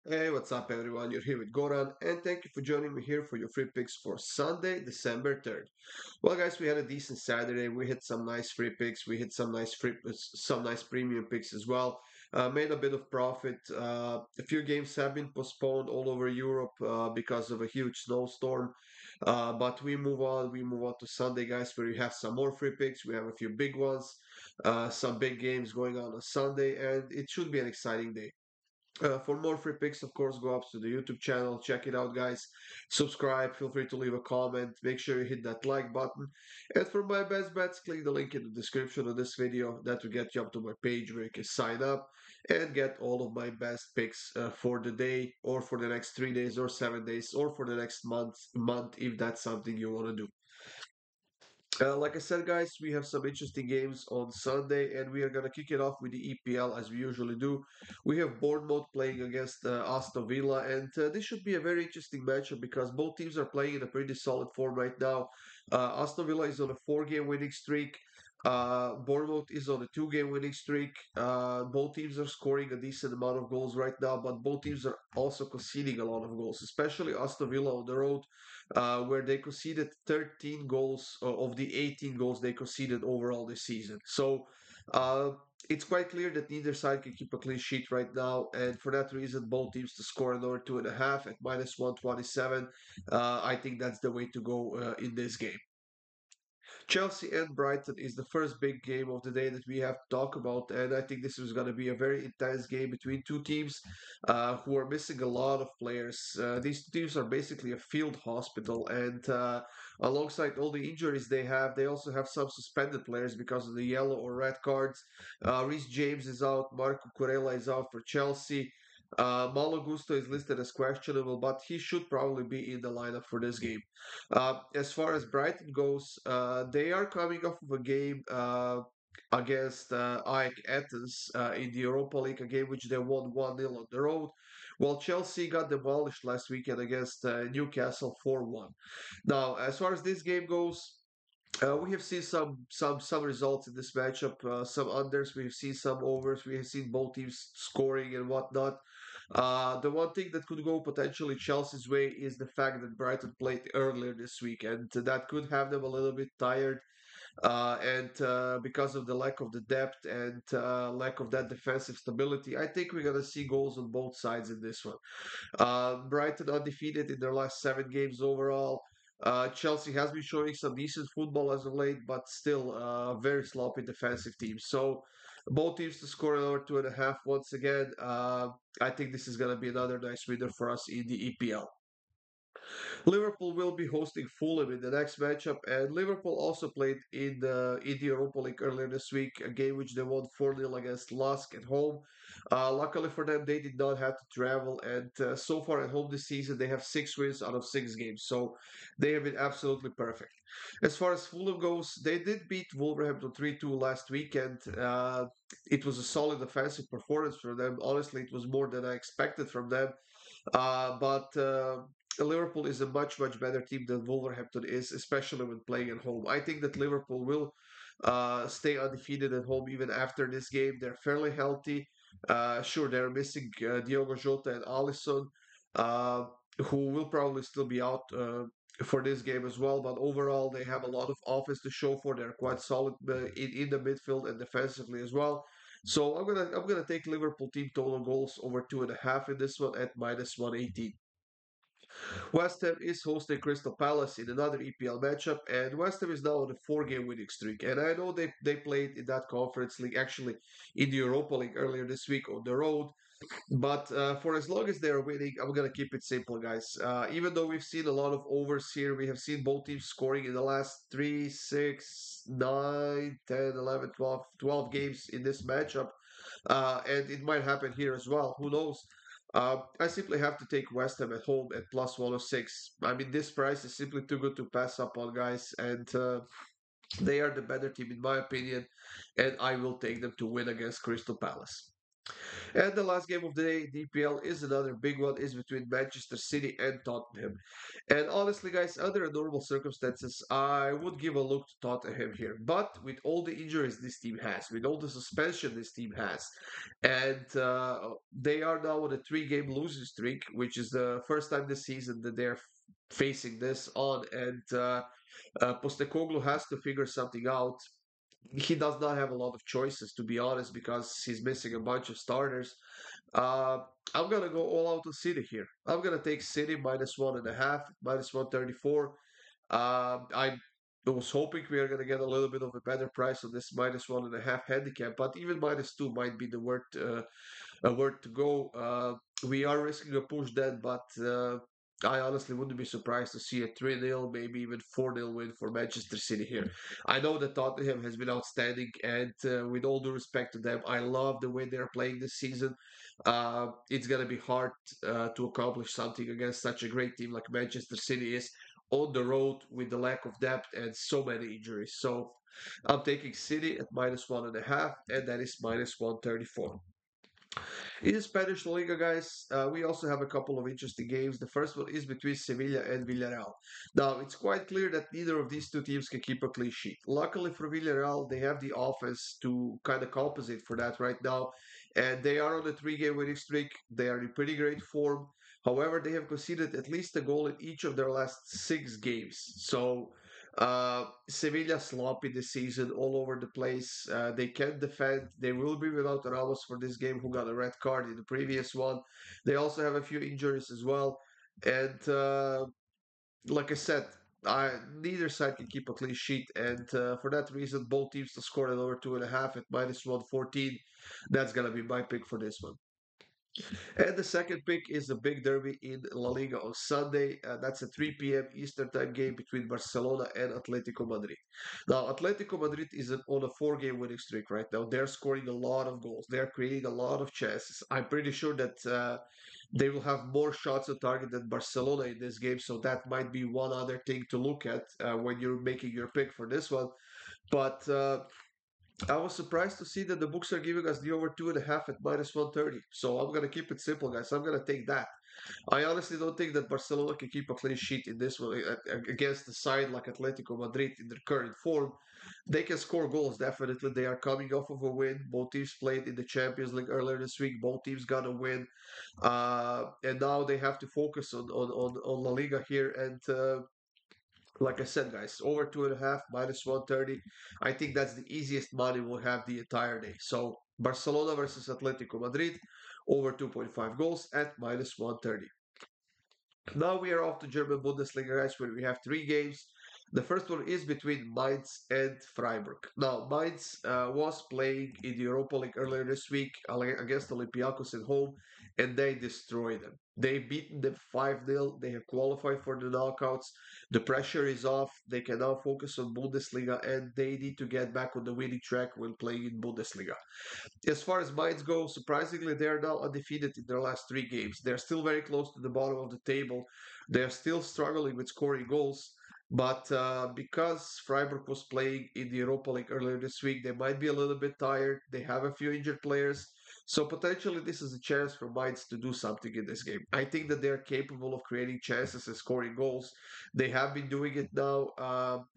Hey, what's up, everyone? You're here with Goran, and thank you for joining me here for your free picks for Sunday, December 3rd. Well, guys, we had a decent Saturday. We hit some nice free picks. We hit some nice premium picks as well. Made a bit of profit. A few games have been postponed all over Europe because of a huge snowstorm. But we move on. We move on to Sunday, guys, where we have some more free picks. We have a few big ones, some big games going on Sunday, and it should be an exciting day. For more free picks, of course, go up to the YouTube channel. Check it out, guys. Subscribe. Feel free to leave a comment. Make sure you hit that like button. And for my best bets, click the link in the description of this video. That will get you up to my page where you can sign up and get all of my best picks for the day, or for the next 3 days, or 7 days, or for the next month, if that's something you want to do. Like I said, guys, we have some interesting games on Sunday, and we are going to kick it off with the EPL as we usually do. We have Bournemouth playing against Aston Villa, and this should be a very interesting matchup because both teams are playing in a pretty solid form right now. Aston Villa is on a four-game winning streak. Bournemouth is on a two-game winning streak. Both teams are scoring a decent amount of goals right now, but both teams are also conceding a lot of goals, especially Aston Villa on the road, where they conceded 13 goals of the 18 goals they conceded overall this season. So uh, it's quite clear that neither side can keep a clean sheet right now, and for that reason, both teams to score another 2.5 at minus 127. I think that's the way to go in this game. Chelsea and Brighton is the first big game of the day that we have to talk about, and I think this is going to be a very intense game between two teams who are missing a lot of players. These two teams are basically a field hospital, and alongside all the injuries they have, they also have some suspended players because of the yellow or red cards. Reece James is out, Marco Kurela is out for Chelsea. Malo Gusto is listed as questionable, but he should probably be in the lineup for this game. As far as Brighton goes, they are coming off of a game against AEK Athens in the Europa League, a game which they won 1-0 on the road, while Chelsea got demolished last weekend against Newcastle 4-1. Now, as far as this game goes, we have seen some results in this matchup, some unders. We have seen some overs. We have seen both teams scoring and whatnot. The one thing that could go potentially Chelsea's way is the fact that Brighton played earlier this week, and that could have them a little bit tired. And because of the lack of the depth and lack of that defensive stability, I think we're gonna see goals on both sides in this one. Brighton undefeated in their last 7 games overall. Chelsea has been showing some decent football as of late, but still very sloppy defensive team. So both teams to score another 2.5 once again. I think this is going to be another nice winner for us in the EPL. Liverpool will be hosting Fulham in the next matchup, and Liverpool also played in the Europa League earlier this week, a game which they won 4-0 against Lask at home. Luckily for them, they did not have to travel, and so far at home this season, they have 6 wins out of 6 games, so they have been absolutely perfect. As far as Fulham goes, they did beat Wolverhampton 3-2 last weekend. It was a solid offensive performance for them. Honestly, it was more than I expected from them. But Liverpool is a much better team than Wolverhampton is, especially when playing at home. I think that Liverpool will stay undefeated at home even after this game. They're fairly healthy. Sure, they're missing Diogo Jota and Alisson, uh, who will probably still be out for this game as well. But overall, they have a lot of offense to show for. They're quite solid in the midfield and defensively as well. So I'm gonna take Liverpool team total goals over 2.5 in this one at minus 118. West Ham is hosting Crystal Palace in another EPL matchup, and West Ham is now on a four-game winning streak. And I know they played in that Conference League, actually in the Europa League earlier this week on the road. But for as long as they are winning, I'm gonna keep it simple, guys. Even though we've seen a lot of overs here, we have seen both teams scoring in the last 3, 6, 9, 10, 11, 12 games in this matchup. And it might happen here as well. Who knows? I simply have to take West Ham at home at plus 106. I mean, this price is simply too good to pass up on, guys. And they are the better team, in my opinion. And I will take them to win against Crystal Palace. And the last game of the day, DPL, is another big one, is between Manchester City and Tottenham. And honestly, guys, under normal circumstances, I would give a look to Tottenham here. But with all the injuries this team has, with all the suspension this team has, and they are now on a three-game losing streak, which is the first time this season that they're facing this on. And Postecoglou has to figure something out. He does not have a lot of choices, to be honest, because he's missing a bunch of starters. Uh, I'm gonna go all out on City here. I'm gonna take City -1.5, -134. I was hoping we are gonna get a little bit of a better price on this -1.5 handicap, but even -2 might be the word to go. We are risking a push then, but I honestly wouldn't be surprised to see a 3-0, maybe even 4-0 win for Manchester City here. I know that Tottenham has been outstanding, and with all due respect to them, I love the way they're playing this season. It's going to be hard to accomplish something against such a great team like Manchester City is on the road with the lack of depth and so many injuries. So I'm taking City at -1.5, and that is -134. In Spanish La Liga, guys, we also have a couple of interesting games. The first one is between Sevilla and Villarreal. Now, it's quite clear that neither of these two teams can keep a clean sheet. Luckily for Villarreal, they have the offense to kind of compensate for that right now, and they are on a three-game winning streak. They are in pretty great form. However, they have conceded at least a goal in each of their last six games. So, Sevilla sloppy this season, all over the place. They can't defend. They will be without Ramos for this game, who got a red card in the previous one. They also have a few injuries as well. And like I said, neither side can keep a clean sheet. And for that reason, both teams to score at over 2.5 at -114. That's going to be my pick for this one. And the second pick is the big derby in La Liga on Sunday. That's a 3 p.m. Eastern Time game between Barcelona and Atletico Madrid. Now, Atletico Madrid is on a four-game winning streak right now. They're scoring a lot of goals. They're creating a lot of chances. I'm pretty sure that they will have more shots on target than Barcelona in this game, so that might be one other thing to look at when you're making your pick for this one. But I was surprised to see that the books are giving us the over 2.5 at -130. So I'm gonna keep it simple, guys. I'm gonna take that. I honestly don't think that Barcelona can keep a clean sheet in this one against the side like Atletico Madrid in their current form. They can score goals, definitely. They are coming off of a win. Both teams played in the Champions League earlier this week. Both teams got a win. And now they have to focus on La Liga here. And like I said, guys, over 2.5, -130. I think that's the easiest money we'll have the entire day. So Barcelona versus Atletico Madrid, over 2.5 goals at -130. Now we are off to German Bundesliga, guys, where we have three games. The first one is between Mainz and Freiburg. Now, Mainz was playing in the Europa League earlier this week against Olympiacos at home, and they destroyed them. They've beaten them 5-0. They have qualified for the knockouts. The pressure is off. They can now focus on Bundesliga, and they need to get back on the winning track when playing in Bundesliga. As far as Mainz go, surprisingly, they are now undefeated in their last three games. They're still very close to the bottom of the table. They're still struggling with scoring goals. But because Freiburg was playing in the Europa League earlier this week, they might be a little bit tired. They have a few injured players. So potentially this is a chance for Mainz to do something in this game. I think that they're capable of creating chances and scoring goals. They have been doing it now.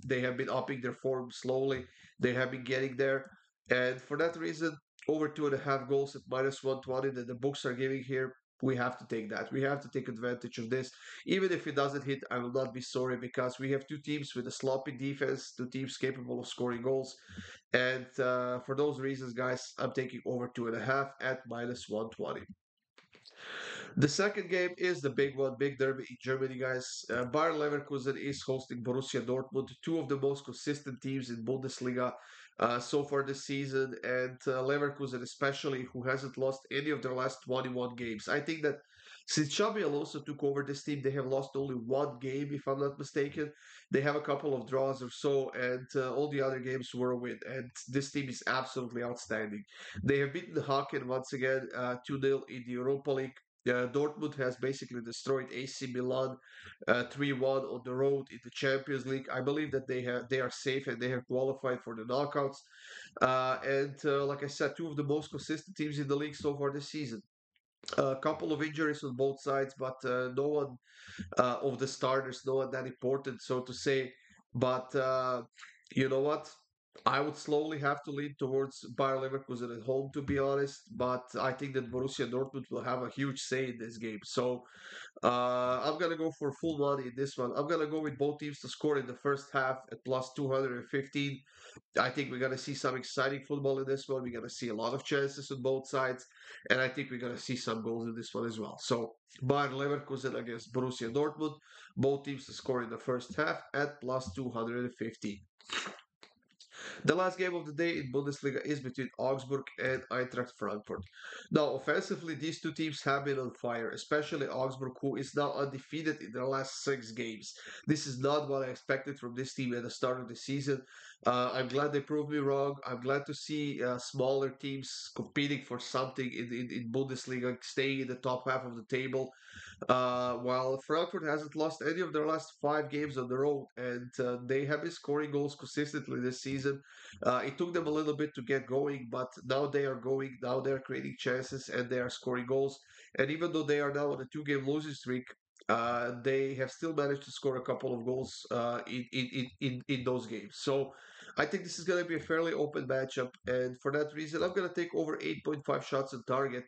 They have been upping their form slowly. They have been getting there. And for that reason, over 2.5 goals at -120 that the books are giving here, we have to take that. We have to take advantage of this. Even if it doesn't hit, I will not be sorry because we have two teams with a sloppy defense, two teams capable of scoring goals. And for those reasons, guys, I'm taking over 2.5 at -120. The second game is the big one, big derby in Germany, guys. Bayer Leverkusen is hosting Borussia Dortmund, two of the most consistent teams in Bundesliga so far this season, and Leverkusen especially, who hasn't lost any of their last 21 games. I think that since Xabi Alonso took over this team, they have lost only one game, if I'm not mistaken. They have a couple of draws or so, and all the other games were a win. And this team is absolutely outstanding. They have beaten Haken once again 2-0 in the Europa League. Dortmund has basically destroyed AC Milan 3-1 on the road in the Champions League. I believe that they are safe and they have qualified for the knockouts. And like I said, two of the most consistent teams in the league so far this season. A couple of injuries on both sides, but no one of the starters, no one that important, so to say. But you know what? I would slowly have to lean towards Bayer Leverkusen at home, to be honest. But I think that Borussia Dortmund will have a huge say in this game. So I'm gonna go for full money in this one. I'm gonna go with both teams to score in the first half at plus 215. I think we're going to see some exciting football in this one. We're going to see a lot of chances on both sides, and I think we're going to see some goals in this one as well. So, Bayern Leverkusen against Borussia Dortmund, both teams to score in the first half at plus 250. The last game of the day in Bundesliga is between Augsburg and Eintracht Frankfurt. Now, offensively, these two teams have been on fire, especially Augsburg, who is now undefeated in their last six games. This is not what I expected from this team at the start of the season. I'm glad they proved me wrong. I'm glad to see smaller teams competing for something in Bundesliga, staying in the top half of the table. While Frankfurt hasn't lost any of their last five games on the road, and they have been scoring goals consistently this season. It took them a little bit to get going, but now they are going. Now they are creating chances and they are scoring goals. And even though they are now on a two-game losing streak, they have still managed to score a couple of goals in those games. So I think this is going to be a fairly open matchup, and for that reason, I'm going to take over 8.5 shots on target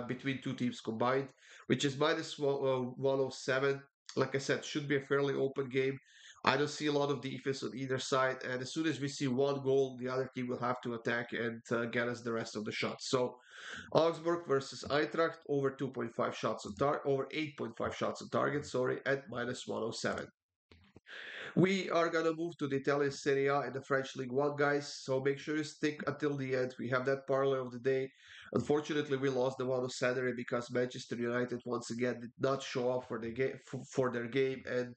between two teams combined, which is minus 107. Like I said, should be a fairly open game. I don't see a lot of defense on either side, and as soon as we see one goal, the other team will have to attack and get us the rest of the shots. So Augsburg versus Eintracht over 2.5 shots on target, over 8.5 shots on target. Sorry, at minus 107. We are gonna move to the Italian Serie A and the French League One, guys. So make sure you stick until the end. We have that parlay of the day. Unfortunately, we lost the one on Saturday because Manchester United once again did not show up for the game for their game, and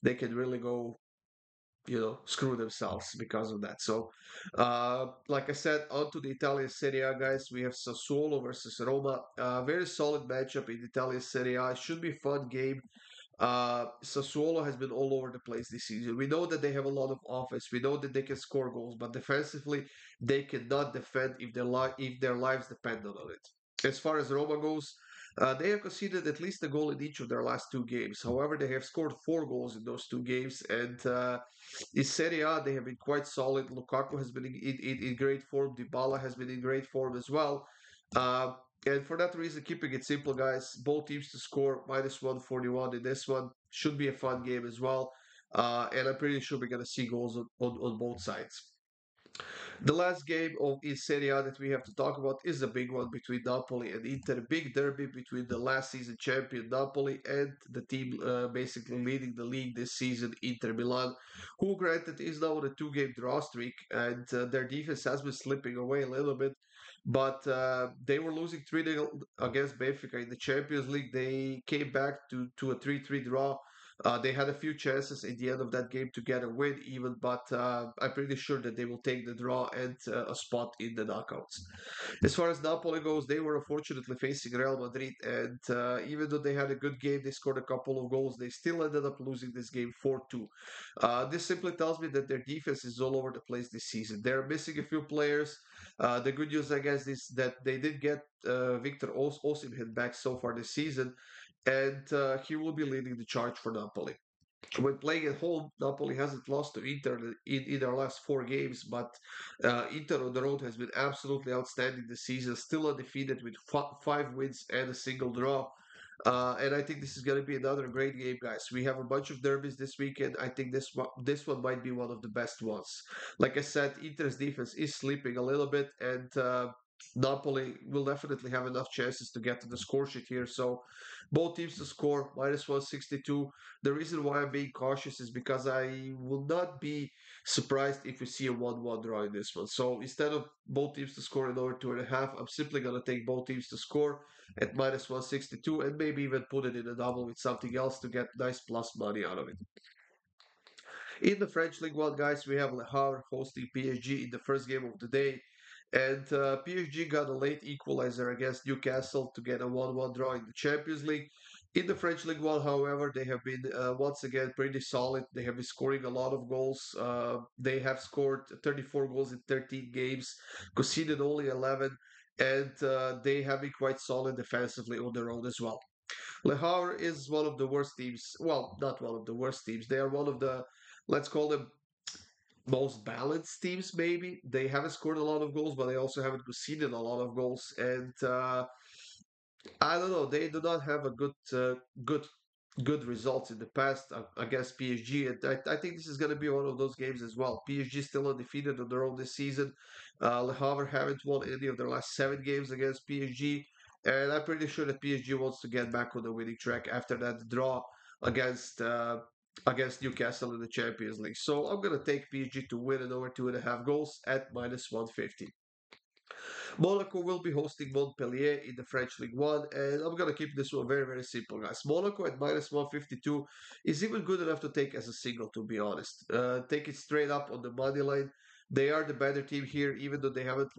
they can really go, screw themselves because of that. So, like I said, on to the Italian Serie A, guys. We have Sassuolo versus Roma. Very solid matchup in the Italian Serie A. It should be a fun game. Sassuolo has been all over the place this season. We know that they have a lot of offense. We know that they can score goals, but defensively, they cannot defend if their lives depend on it. As far as Roma goes, they have conceded at least a goal in each of their last two games. However, they have scored four goals in those two games, and in Serie A, they have been quite solid. Lukaku has been in great form. Dybala has been in great form as well. Uh, and for that reason, keeping it simple, guys, both teams to score minus 141 in this one should be a fun game as well. And I'm pretty sure we're going to see goals on both sides. The last game of in Serie A that we have to talk about is a big one between Napoli and Inter. Big derby between the last season champion Napoli and the team basically leading the league this season, Inter Milan, who granted is now on a two-game draw streak, and their defense has been slipping away a little bit. But they were losing 3-0 against Benfica in the Champions League. They came back to a 3-3 draw. They had a few chances at the end of that game to get a win, even, but I'm pretty sure that they will take the draw and a spot in the knockouts. As far as Napoli goes, they were unfortunately facing Real Madrid, and even though they had a good game, they scored a couple of goals. They still ended up losing this game 4-2. This simply tells me that their defense is all over the place this season. They're missing a few players. The good news, I guess, is that they did get Victor Osimhen back so far this season, and he will be leading the charge for Napoli. When playing at home, Napoli hasn't lost to Inter in their last four games, but Inter on the road has been absolutely outstanding this season, still undefeated with five wins and a single draw. And I think this is going to be another great game, guys. We have a bunch of derbies this weekend. I think this one might be one of the best ones. Like I said, Inter's defense is sleeping a little bit, and Napoli will definitely have enough chances to get to the score sheet here. So both teams to score minus 162. The reason why I'm being cautious is because I will not be surprised if we see a 1-1 draw in this one. So instead of both teams to score in over 2.5, I'm simply going to take both teams to score at minus 162 and maybe even put it in a double with something else to get nice plus money out of it. In the French League One, guys, we have Le Havre hosting PSG in the first game of the day. And PSG got a late equalizer against Newcastle to get a 1-1 draw in the Champions League. In the French League One, however, they have been once again pretty solid. They have been scoring a lot of goals. They have scored 34 goals in 13 games, conceded only 11, and they have been quite solid defensively on their own as well. Le Havre is one of the worst teams. Well, not one of the worst teams. They are one of the, let's call them, most balanced teams. Maybe they haven't scored a lot of goals, but they also haven't conceded a lot of goals. And I don't know. They do not have a good results in the past against PSG, and I think this is going to be one of those games as well. PSG still undefeated on their own this season. Le Havre haven't won any of their last 7 games against PSG, and I'm pretty sure that PSG wants to get back on the winning track after that draw against against Newcastle in the Champions League. So I'm going to take PSG to win and over 2.5 goals at -150. Monaco will be hosting Montpellier in the French League One, and I'm gonna keep this one very, very simple, guys. Monaco at -152 is even good enough to take as a single, to be honest. Take it straight up on the money line. They are the better team here, even though they haven't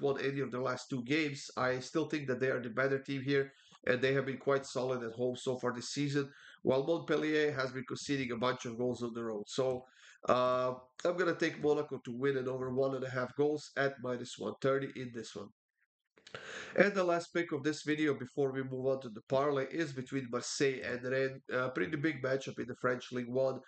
won any of their last 2 games. I still think that they are the better team here, and they have been quite solid at home so far this season. While Montpellier has been conceding a bunch of goals on the road, so uh, I'm gonna take Monaco to win and over 1.5 goals at -130 in this one. And the last pick of this video before we move on to the parlay is between Marseille and Rennes. Pretty big matchup in the French League One.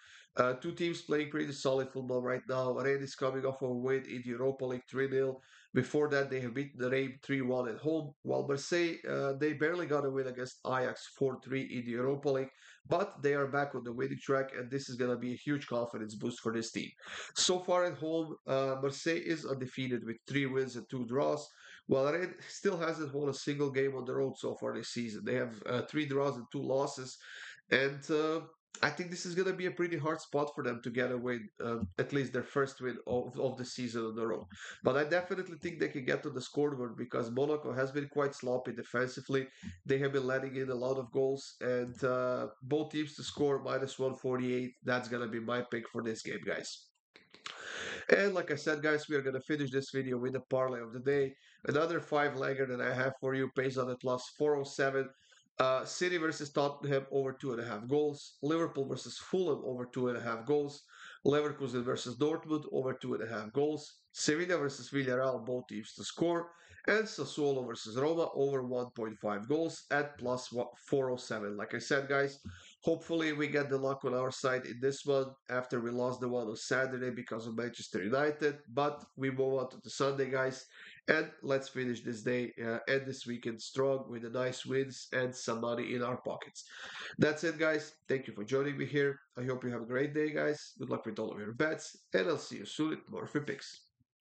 Two teams playing pretty solid football right now. Rennes is coming off a win in the Europa League 3-0. Before that, they have beaten the Rennes 3-1 at home. While Marseille, they barely got a win against Ajax 4-3 in the Europa League. But they are back on the winning track, and this is going to be a huge confidence boost for this team. So far at home, Marseille is undefeated with 3 wins and 2 draws. Well, Rennes still hasn't won a single game on the road so far this season. They have 3 draws and 2 losses, and I think this is going to be a pretty hard spot for them to get a win, at least their first win of the season on the road. But I definitely think they can get to the scoreboard because Monaco has been quite sloppy defensively. They have been letting in a lot of goals, and both teams to score -148. That's going to be my pick for this game, guys. And like I said, guys, we are going to finish this video with the parlay of the day. Another 5-legger that I have for you pays on at +407. City versus Tottenham over 2.5 goals. Liverpool versus Fulham over 2.5 goals. Leverkusen versus Dortmund over 2.5 goals. Sevilla versus Villarreal, both teams to score. And Sassuolo versus Roma over 1.5 goals at +407. Like I said, guys, hopefully we get the luck on our side in this one after we lost the one on Saturday because of Manchester United. But we move on to the Sunday, guys. And let's finish this day and this weekend strong with the nice wins and some money in our pockets. That's it, guys. Thank you for joining me here. I hope you have a great day, guys. Good luck with all of your bets, and I'll see you soon with more free picks.